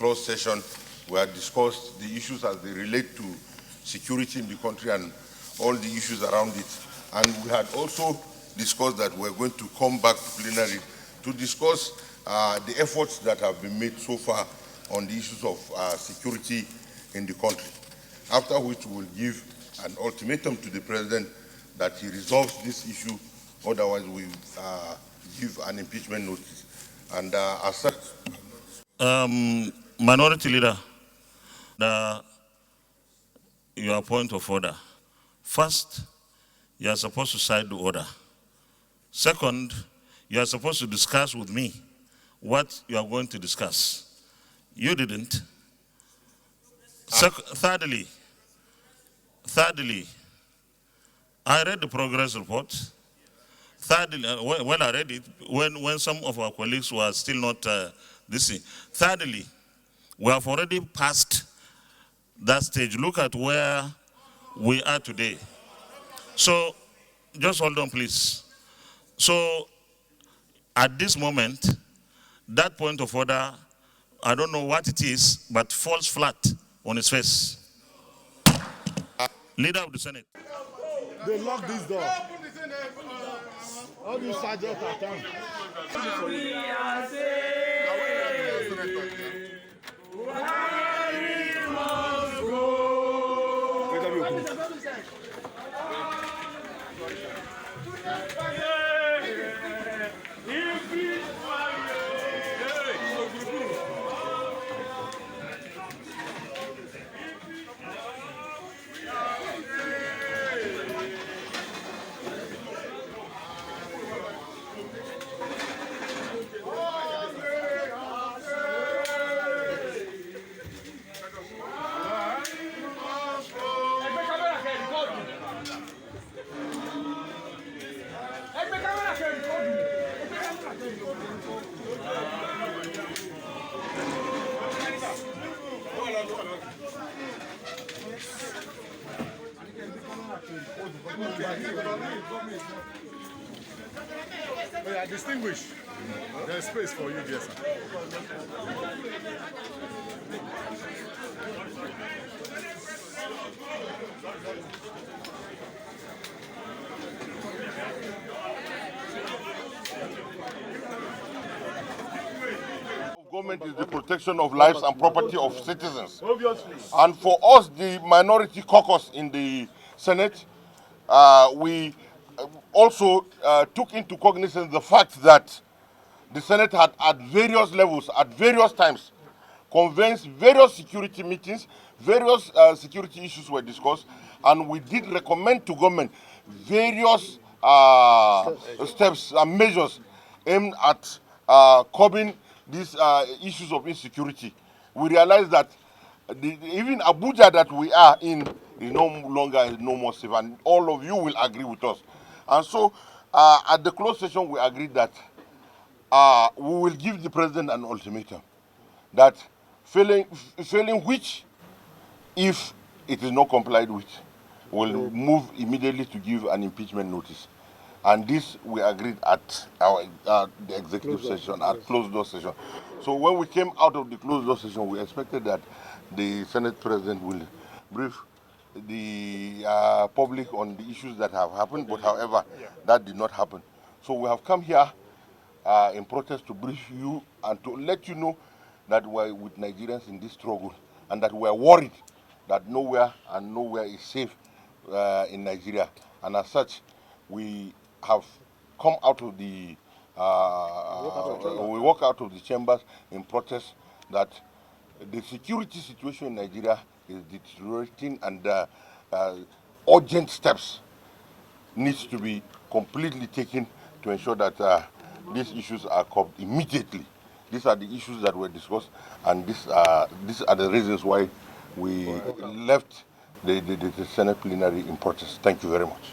closed session, we had discussed the issues as they relate to security in the country and all the issues around it. And we had also discussed that we're going to come back to plenary to discuss the efforts that have been made so far on the issues of security in the country. After which we will give an ultimatum to the President that he resolves this issue, otherwise we give an impeachment notice. And as such... Minority Leader, your point of order. First, you are supposed to cite the order. Second, you are supposed to discuss with me what you are going to discuss. You didn't. Thirdly, I read the progress report. Thirdly, when I read it, when some of our colleagues were still not listening. Thirdly, we have already passed that stage. Look at where we are today. So, just hold on, please. So, at this moment, that point of order, I don't know what it is, but falls flat on its face. Leader of the Senate. They lock this door. All these sergeants are coming. We are distinguished. There's space for you, dear sir. Government is the protection of lives and property of citizens. Obviously. And for us, the minority caucus in the Senate, we also took into cognizance the fact that the Senate had at various levels, at various times, convened various security meetings, various security issues were discussed, and we did recommend to government various steps and measures aimed at curbing these issues of insecurity. We realized that even Abuja that we are in is no longer no more safe, and all of you will agree with us. And so at the closed session we agreed that we will give the President an ultimatum that failing which, if it is not complied with, will move immediately to give an impeachment notice. And this we agreed at our the executive session, at closed door session. So when we came out of the closed door session, we expected that the Senate President will brief the public on the issues that have happened, but however, that did not happen. So we have come here in protest to brief you and to let you know that we're with Nigerians in this struggle and that we're worried that nowhere is safe in Nigeria. And as such, we have come out of the, we walk out of the chambers in protest that the security situation in Nigeria is deteriorating, and urgent steps needs to be completely taken to ensure that these issues are curbed immediately. These are the issues that were discussed, and these are the reasons why we left the Senate plenary in protest. Thank you very much.